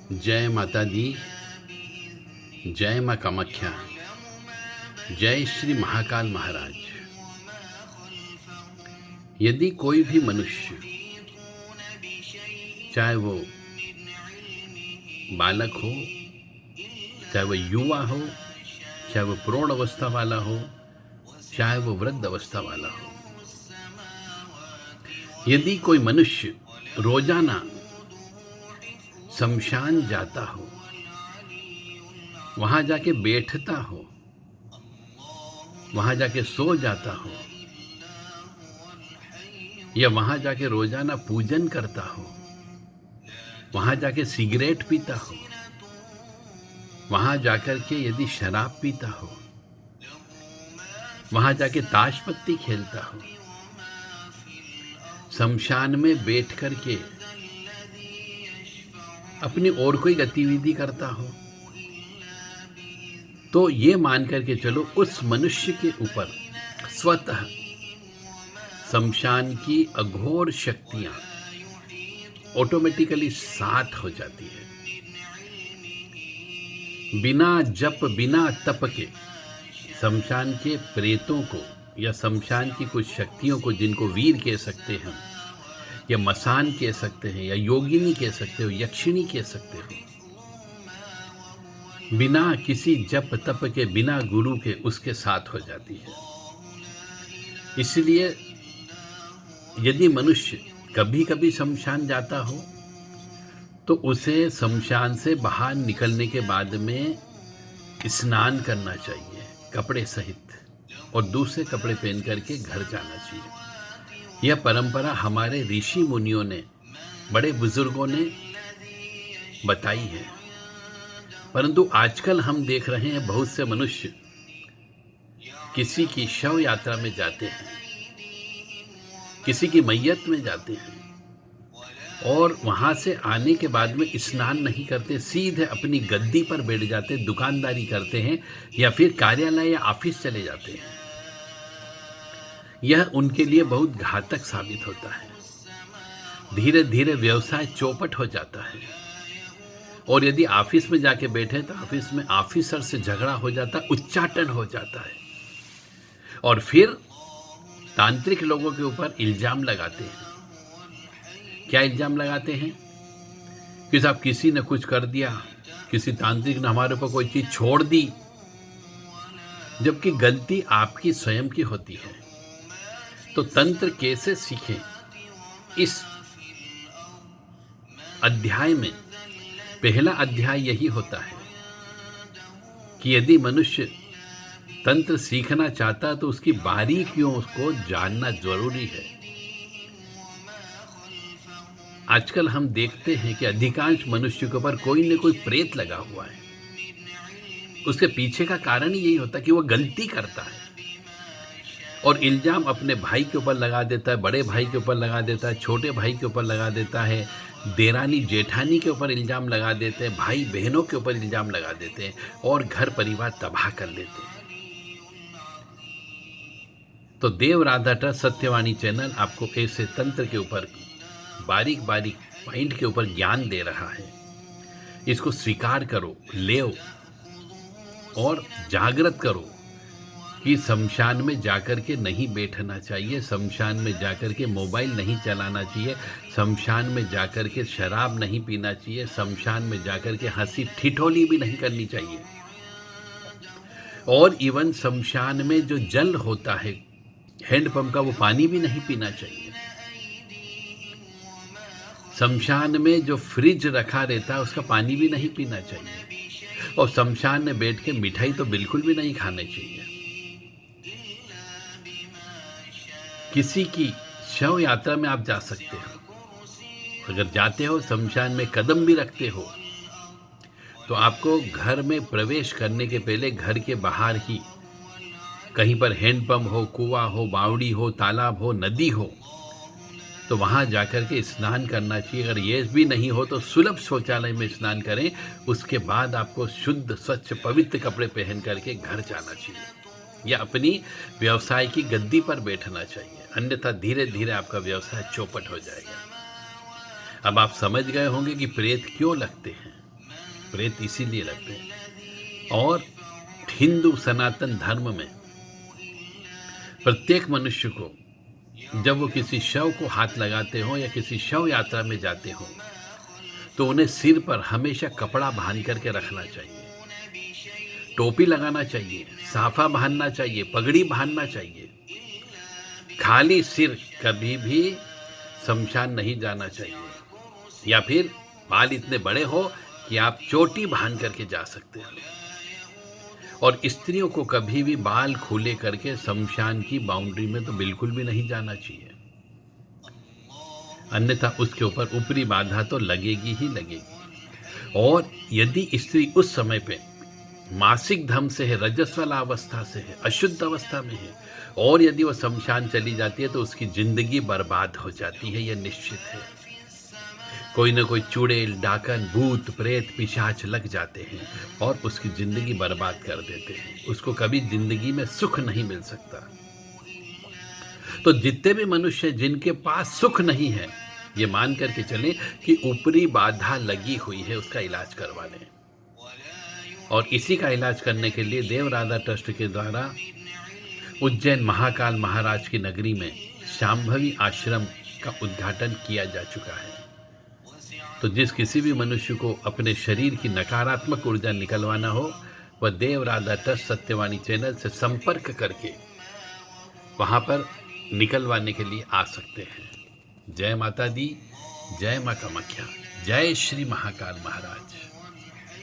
जय माता दी, जय माँ कामाख्या, जय श्री महाकाल महाराज। यदि कोई भी मनुष्य, चाहे वो बालक हो, चाहे वो युवा हो, चाहे वो प्रौढ़ अवस्था वाला हो, चाहे वो वृद्ध अवस्था वाला हो, यदि कोई मनुष्य रोजाना शमशान जाता हो, वहां जाके बैठता हो, वहां जाके सो जाता हो, या वहां जाके रोजाना पूजन करता हो, वहां जाके सिगरेट पीता हो, वहां जाकर के यदि शराब पीता हो, वहां जाके ताश पत्ती खेलता हो, शमशान में बैठ कर के अपनी और कोई गतिविधि करता हो, तो ये मान करके चलो उस मनुष्य के ऊपर स्वतः शमशान की अघोर शक्तियां ऑटोमेटिकली साथ हो जाती है। बिना जप बिना तप के शमशान के प्रेतों को या शमशान की कुछ शक्तियों को, जिनको वीर कह सकते हैं या मसान कह सकते हैं या योगिनी कह सकते हो, यक्षिणी कह सकते हो, बिना किसी जप तप के, बिना गुरु के उसके साथ हो जाती है। इसलिए यदि मनुष्य कभी कभी शमशान जाता हो तो उसे शमशान से बाहर निकलने के बाद में स्नान करना चाहिए कपड़े सहित, और दूसरे कपड़े पहन करके घर जाना चाहिए। यह परंपरा हमारे ऋषि मुनियों ने, बड़े बुजुर्गों ने बताई है। परंतु आजकल हम देख रहे हैं बहुत से मनुष्य किसी की शव यात्रा में जाते हैं, किसी की मैयत में जाते हैं, और वहां से आने के बाद में स्नान नहीं करते, सीधे अपनी गद्दी पर बैठ जाते, दुकानदारी करते हैं या फिर कार्यालय या ऑफिस चले जाते हैं। यह उनके लिए बहुत घातक साबित होता है। धीरे धीरे व्यवसाय चौपट हो जाता है, और यदि ऑफिस में जाके बैठे तो ऑफिस में ऑफिसर से झगड़ा हो जाता है, उच्चाटन हो जाता है, और फिर तांत्रिक लोगों के ऊपर इल्जाम लगाते हैं। क्या इल्जाम लगाते हैं कि साहब किसी ने कुछ कर दिया, किसी तांत्रिक ने हमारे ऊपर कोई चीज छोड़ दी, जबकि गलती आपकी स्वयं की होती है। तो तंत्र कैसे सीखें? इस अध्याय में पहला अध्याय यही होता है कि यदि मनुष्य तंत्र सीखना चाहता है तो उसकी बारीकियों को जानना जरूरी है। आजकल हम देखते हैं कि अधिकांश मनुष्य के ऊपर कोई न कोई प्रेत लगा हुआ है। उसके पीछे का कारण ही यही होता है कि वो गलती करता है और इल्जाम अपने भाई के ऊपर लगा देता है, बड़े भाई के ऊपर लगा देता है, छोटे भाई के ऊपर लगा देता है, देरानी जेठानी के ऊपर इल्जाम लगा देते हैं, भाई बहनों के ऊपर इल्जाम लगा देते हैं और घर परिवार तबाह कर लेते हैं। तो देव राधा ट्रस्ट सत्यवाणी चैनल आपको ऐसे तंत्र के ऊपर बारीक बारीक पॉइंट के ऊपर ज्ञान दे रहा है। इसको स्वीकार करो, लेओ और जागृत करो कि शमशान में जाकर के नहीं बैठना चाहिए, शमशान में जाकर के मोबाइल नहीं चलाना चाहिए, शमशान में जाकर के शराब नहीं पीना चाहिए, शमशान में जाकर के हंसी ठिठोली भी नहीं करनी चाहिए, और इवन शमशान में जो जल होता है हैंडपंप का, वो पानी भी नहीं पीना चाहिए। शमशान में जो फ्रिज रखा रहता है उसका पानी भी नहीं पीना चाहिए, और शमशान में बैठ के मिठाई तो बिल्कुल भी नहीं खानी चाहिए। किसी की शव यात्रा में आप जा सकते हो, अगर जाते हो शमशान में कदम भी रखते हो तो आपको घर में प्रवेश करने के पहले घर के बाहर ही कहीं पर हैंडपंप हो, कुआं हो, बावड़ी हो, तालाब हो, नदी हो, तो वहां जाकर के स्नान करना चाहिए। अगर ये भी नहीं हो तो सुलभ शौचालय में स्नान करें, उसके बाद आपको शुद्ध स्वच्छ पवित्र कपड़े पहन करके घर जाना चाहिए या अपनी व्यवसाय की गद्दी पर बैठना चाहिए, अन्यथा धीरे धीरे आपका व्यवसाय चौपट हो जाएगा। अब आप समझ गए होंगे कि प्रेत क्यों लगते हैं। प्रेत इसीलिए लगते हैं। और हिंदू सनातन धर्म में प्रत्येक मनुष्य को जब वो किसी शव को हाथ लगाते हो या किसी शव यात्रा में जाते हो तो उन्हें सिर पर हमेशा कपड़ा बांध करके रखना चाहिए, टोपी लगाना चाहिए, साफा बांधना चाहिए, पगड़ी बांधना चाहिए। खाली सिर कभी भी शमशान नहीं जाना चाहिए। या फिर बाल इतने बड़े हो कि आप चोटी बांध करके जा सकते हो। और स्त्रियों को कभी भी बाल खुले करके शमशान की बाउंड्री में तो बिल्कुल भी नहीं जाना चाहिए, अन्यथा उसके ऊपर ऊपरी बाधा तो लगेगी ही लगेगी। और यदि स्त्री उस समय पे मासिक धर्म से है, रजस्वला अवस्था से है, अशुद्ध अवस्था में है, और यदि वो शमशान चली जाती है तो उसकी जिंदगी बर्बाद हो जाती है, यह निश्चित है। कोई ना कोई चुड़ैल, डाकन, भूत, प्रेत, पिशाच लग जाते हैं और उसकी जिंदगी बर्बाद कर देते हैं। उसको कभी जिंदगी में सुख नहीं मिल सकता। तो जितने भी मनुष्य जिनके पास सुख नहीं है, ये मान करके चलें कि ऊपरी बाधा लगी हुई है, उसका इलाज करवा लें। और इसी का इलाज करने के लिए देव राधा ट्रस्ट के द्वारा उज्जैन महाकाल महाराज की नगरी में शांभवी आश्रम का उद्घाटन किया जा चुका है। तो जिस किसी भी मनुष्य को अपने शरीर की नकारात्मक ऊर्जा निकलवाना हो, वह देव राधा ट्रस्ट सत्यवाणी चैनल से संपर्क करके वहाँ पर निकलवाने के लिए आ सकते हैं। जय माता दी, जय माँ कामाख्या, जय श्री महाकाल महाराज।